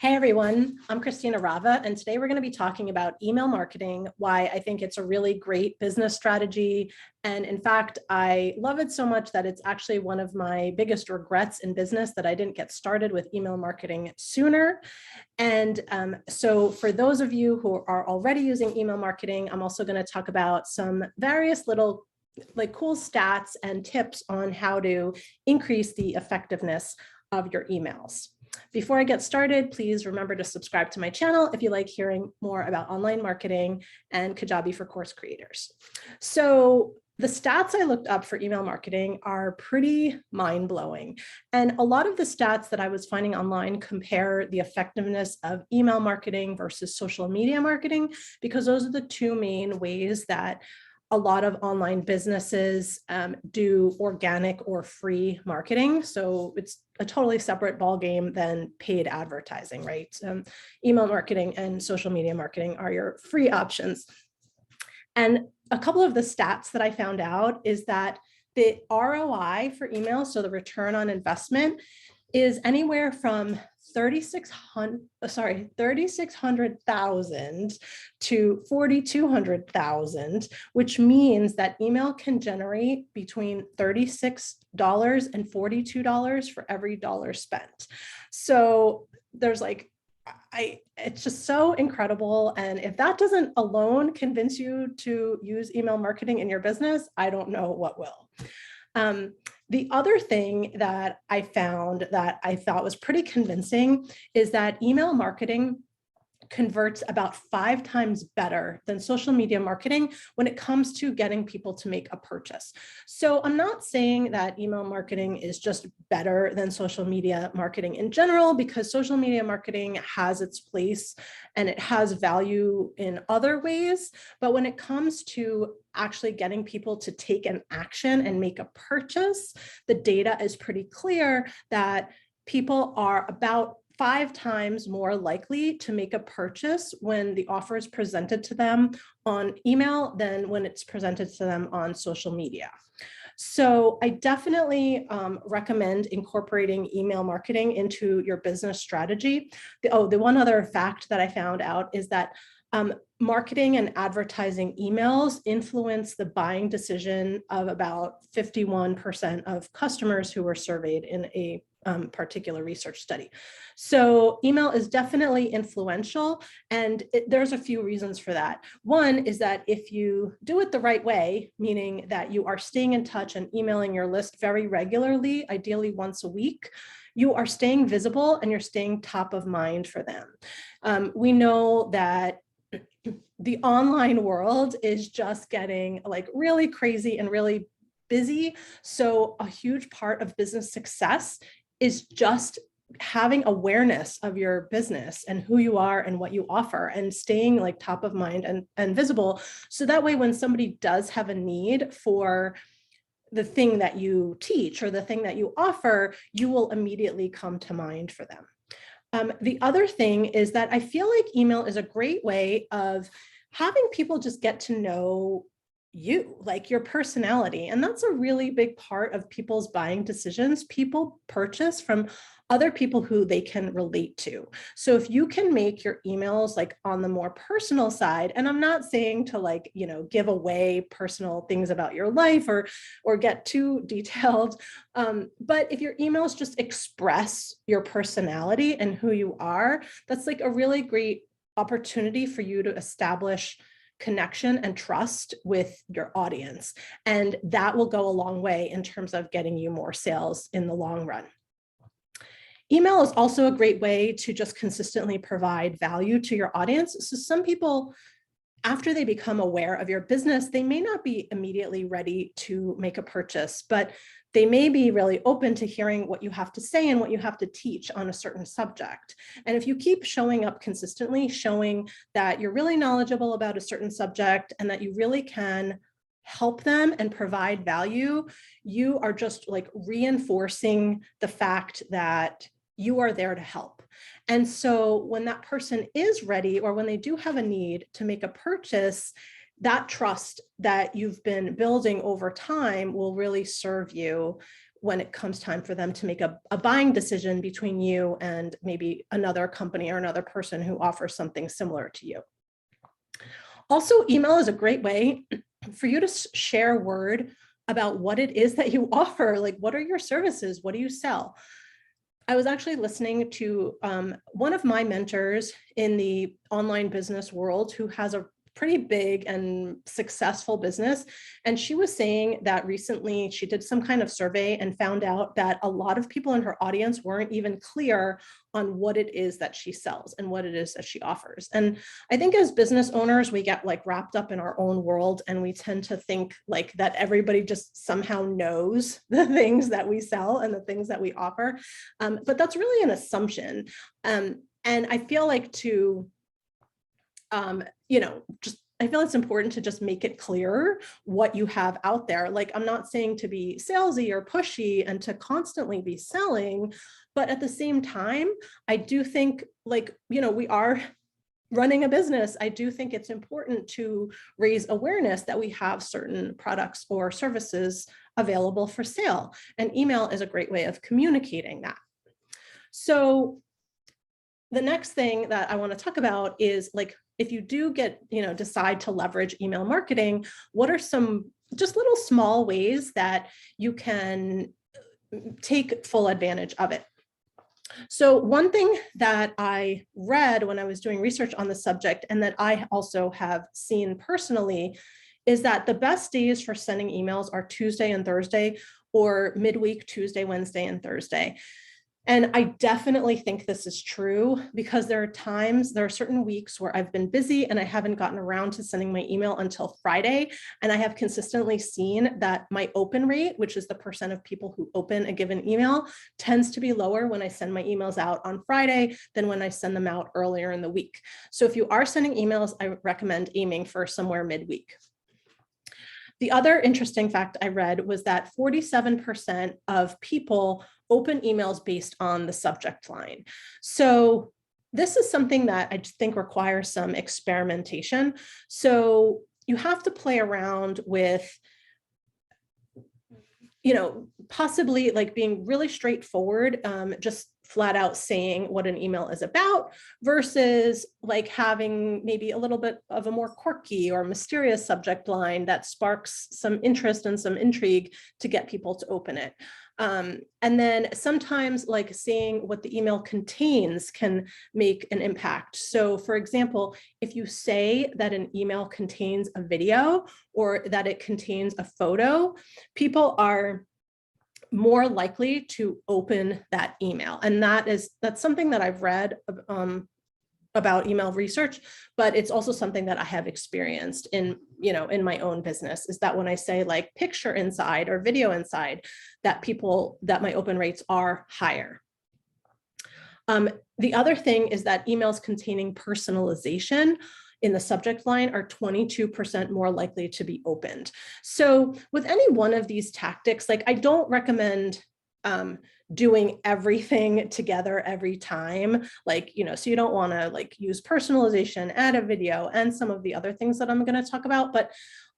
Hey everyone, I'm Christina Rava, and today we're going to be talking about email marketing, why I think it's a really great business strategy. And in fact, I love it so much that it's actually one of my biggest regrets in business that I didn't get started with email marketing sooner. And so for those of you who are already using email marketing, I'm also going to talk about some various little cool stats and tips on how to increase the effectiveness of your emails. Before I get started, please remember to subscribe to my channel if you like hearing more about online marketing and Kajabi for course creators. So the stats I looked up for email marketing are pretty mind-blowing. And a lot of the stats that I was finding online compare the effectiveness of email marketing versus social media marketing, because those are the two main ways that a lot of online businesses do organic or free marketing. So it's a totally separate ballgame than paid advertising, right? Email marketing and social media marketing are your free options. And a couple of the stats that I found out is that the ROI for email, so the return on investment, is anywhere from 3600,000 to 4200,000, which means that email can generate between $36 and $42 for every dollar spent. So there's it's just so incredible. And if that doesn't alone convince you to use email marketing in your business, I don't know what will. The other thing that I found that I thought was pretty convincing is that email marketing converts about 5 times better than social media marketing when it comes to getting people to make a purchase. So I'm not saying that email marketing is just better than social media marketing in general, because social media marketing has its place and it has value in other ways. But when it comes to actually getting people to take an action and make a purchase, the data is pretty clear that people are about 5 times more likely to make a purchase when the offer is presented to them on email than when it's presented to them on social media. So I definitely recommend incorporating email marketing into your business strategy. The one other fact that I found out is that marketing and advertising emails influence the buying decision of about 51% of customers who were surveyed in a particular research study. So email is definitely influential, and there's a few reasons for that. One is that if you do it the right way, meaning that you are staying in touch and emailing your list very regularly, ideally once a week, you are staying visible and you're staying top of mind for them. We know that the online world is just getting really crazy and really busy. So a huge part of business success is just having awareness of your business and who you are and what you offer, and staying top of mind and visible. So that way, when somebody does have a need for the thing that you teach or the thing that you offer, you will immediately come to mind for them. The other thing is that I feel like email is a great way of having people just get to know you, like your personality. And that's a really big part of people's buying decisions. People purchase from other people who they can relate to. So if you can make your emails on the more personal side, and I'm not saying to give away personal things about your life or get too detailed, but if your emails just express your personality and who you are, that's a really great opportunity for you to establish connection and trust with your audience. And that will go a long way in terms of getting you more sales in the long run. Email is also a great way to just consistently provide value to your audience. So some people, after they become aware of your business, they may not be immediately ready to make a purchase, but they may be really open to hearing what you have to say and what you have to teach on a certain subject. And if you keep showing up consistently, showing that you're really knowledgeable about a certain subject and that you really can help them and provide value, you are just reinforcing the fact that you are there to help. And so when that person is ready, or when they do have a need to make a purchase, that trust that you've been building over time will really serve you when it comes time for them to make a buying decision between you and maybe another company or another person who offers something similar to you. Also, email is a great way for you to share word about what it is that you offer. Like, what are your services? What do you sell? I was actually listening to one of my mentors in the online business world who has a pretty big and successful business. And she was saying that recently she did some kind of survey and found out that a lot of people in her audience weren't even clear on what it is that she sells and what it is that she offers. And I think as business owners, we get like wrapped up in our own world, and we tend to think like that everybody just somehow knows the things that we sell and the things that we offer. But that's really an assumption. And I feel like I feel it's important to just make it clear what you have out there. Like, I'm not saying to be salesy or pushy and to constantly be selling, but at the same time, I do think we are running a business. I do think it's important to raise awareness that we have certain products or services available for sale. And email is a great way of communicating that. So the next thing that I want to talk about is, like, if you do decide to leverage email marketing, what are some just little small ways that you can take full advantage of it? So one thing that I read when I was doing research on the subject, and that I also have seen personally, is that the best days for sending emails are Tuesday and Thursday, or midweek, Tuesday, Wednesday, and Thursday. And I definitely think this is true, because there are certain weeks where I've been busy and I haven't gotten around to sending my email until Friday. And I have consistently seen that my open rate, which is the percent of people who open a given email, tends to be lower when I send my emails out on Friday than when I send them out earlier in the week. So if you are sending emails, I recommend aiming for somewhere midweek. The other interesting fact I read was that 47% of people open emails based on the subject line. So this is something that I just think requires some experimentation. So you have to play around with, possibly like being really straightforward, just flat out saying what an email is about, versus like having maybe a little bit of a more quirky or mysterious subject line that sparks some interest and some intrigue to get people to open it. And then sometimes like saying what the email contains can make an impact. So for example, if you say that an email contains a video or that it contains a photo, people are more likely to open that email. And that's something that I've read about email research, but it's also something that I have experienced in my own business, is that when I say like picture inside or video inside, that my open rates are higher. The other thing is that emails containing personalization in the subject line are 22% more likely to be opened. So with any one of these tactics, like I don't recommend doing everything together every time, so you don't want to use personalization, add a video, and some of the other things that I'm going to talk about. But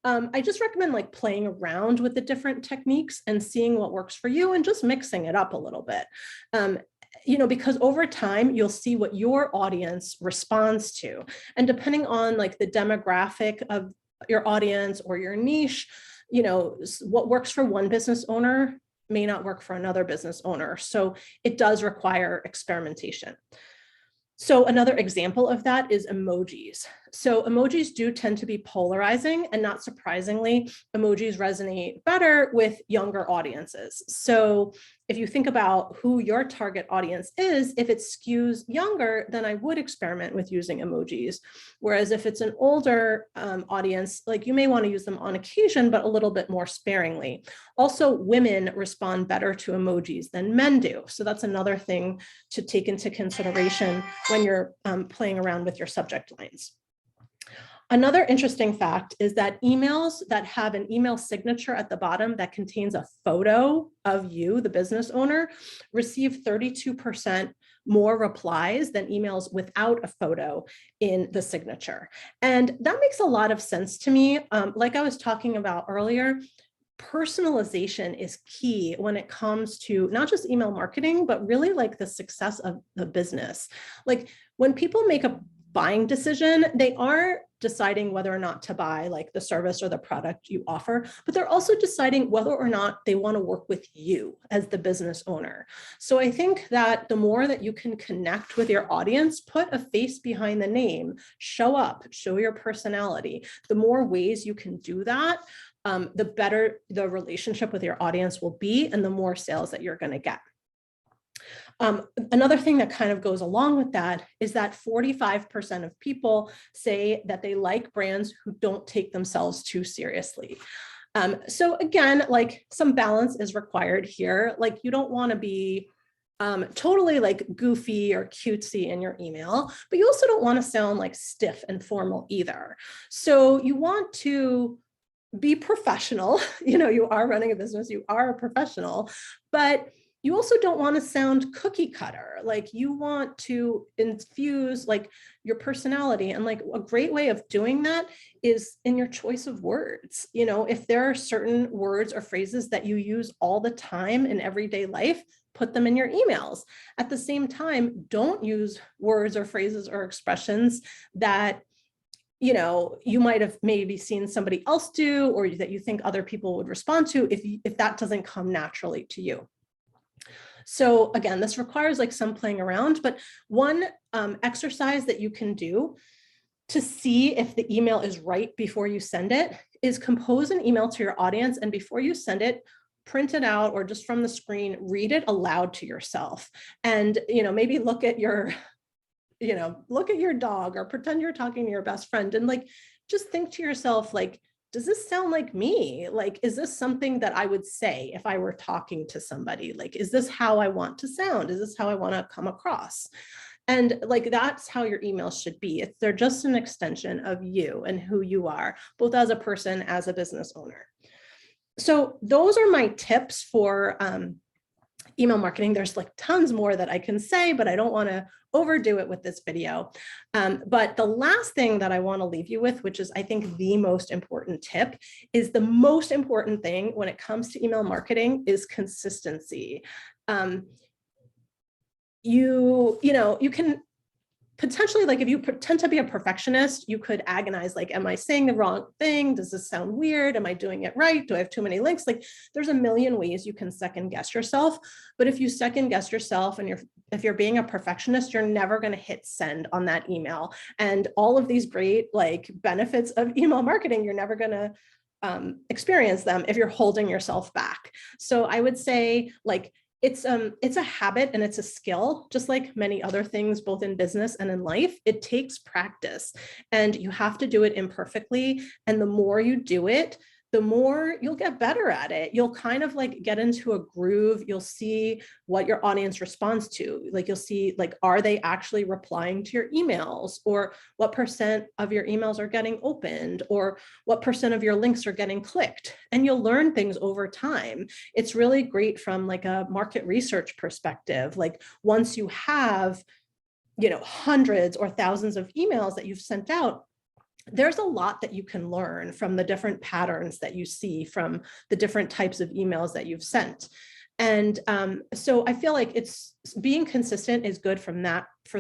I just recommend playing around with the different techniques and seeing what works for you and just mixing it up a little bit. Because over time, you'll see what your audience responds to. And depending on the demographic of your audience or your niche, what works for one business owner may not work for another business owner. So it does require experimentation. So another example of that is emojis. So emojis do tend to be polarizing, and not surprisingly, emojis resonate better with younger audiences. So if you think about who your target audience is, if it skews younger, then I would experiment with using emojis. Whereas if it's an older audience, you may want to use them on occasion, but a little bit more sparingly. Also, women respond better to emojis than men do. So that's another thing to take into consideration when you're playing around with your subject lines. Another interesting fact is that emails that have an email signature at the bottom that contains a photo of you, the business owner, receive 32% more replies than emails without a photo in the signature. And that makes a lot of sense to me. Like I was talking about earlier, personalization is key when it comes to not just email marketing, but really like the success of the business. Like when people make a buying decision, they are deciding whether or not to buy like the service or the product you offer, but they're also deciding whether or not they want to work with you as the business owner. So I think that the more that you can connect with your audience, put a face behind the name, show up, show your personality, the more ways you can do that, the better the relationship with your audience will be and the more sales that you're going to get. Another thing that kind of goes along with that is that 45% of people say that they like brands who don't take themselves too seriously. So again, like some balance is required here. Like you don't want to be totally like goofy or cutesy in your email, but you also don't want to sound like stiff and formal either. So you want to be professional. You know, you are running a business, you are a professional, but you also don't want to sound cookie cutter. Like you want to infuse like your personality. And like a great way of doing that is in your choice of words. You know, if there are certain words or phrases that you use all the time in everyday life, put them in your emails. At the same time, don't use words or phrases or expressions that you know, you might have maybe seen somebody else do, or that you think other people would respond to if that doesn't come naturally to you. So again, this requires like some playing around, but one exercise that you can do to see if the email is right before you send it is compose an email to your audience, and before you send it, print it out or just from the screen, read it aloud to yourself. And, you know, maybe look at your dog or pretend you're talking to your best friend and like, just think to yourself, like, does this sound like me? Like, is this something that I would say if I were talking to somebody? Like, is this how I want to sound? Is this how I want to come across? And like, that's how your emails should be. They're just an extension of you and who you are, both as a person, as a business owner. So those are my tips for email marketing. There's like tons more that I can say, but I don't want to overdo it with this video. But the last thing that I want to leave you with, which is I think the most important tip, is the most important thing when it comes to email marketing is consistency. You can potentially, like if you pretend to be a perfectionist, you could agonize, like, am I saying the wrong thing? Does this sound weird? Am I doing it right? Do I have too many links? Like there's a million ways you can second guess yourself. But if you second guess yourself and if you're being a perfectionist, you're never going to hit send on that email. And all of these great like benefits of email marketing, you're never going to experience them if you're holding yourself back. So I would say like, it's a habit and it's a skill, just like many other things, both in business and in life. It takes practice and you have to do it imperfectly. And the more you do it, the more you'll get better at it. You'll kind of like get into a groove. You'll see what your audience responds to. Like you'll see, like, are they actually replying to your emails, or what percent of your emails are getting opened, or what percent of your links are getting clicked. And you'll learn things over time. It's really great from like a market research perspective. Like once you have, hundreds or thousands of emails that you've sent out, there's a lot that you can learn from the different patterns that you see from the different types of emails that you've sent. And so I feel like being consistent is good for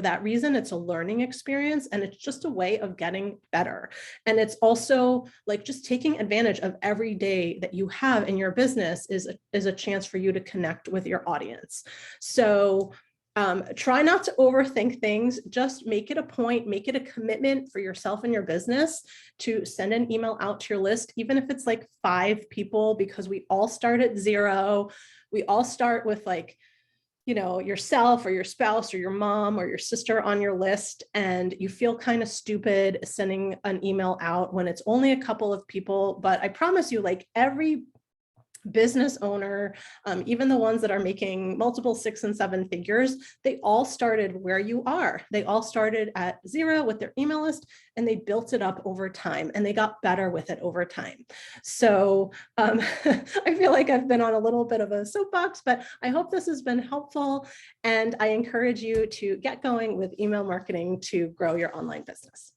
that reason. It's a learning experience and it's just a way of getting better. And it's also like just taking advantage of every day that you have in your business is a chance for you to connect with your audience. So try not to overthink things. Just make it a point, make it a commitment for yourself and your business to send an email out to your list, even if it's like 5 people, because we all start at 0. We all start with like, yourself or your spouse or your mom or your sister on your list, and you feel kind of stupid sending an email out when it's only a couple of people. But I promise you, like every business owner, even the ones that are making multiple 6 and 7 figures, they all started where you are. They all started at 0 with their email list, and they built it up over time, and they got better with it over time. So I feel like I've been on a little bit of a soapbox, but I hope this has been helpful. And I encourage you to get going with email marketing to grow your online business.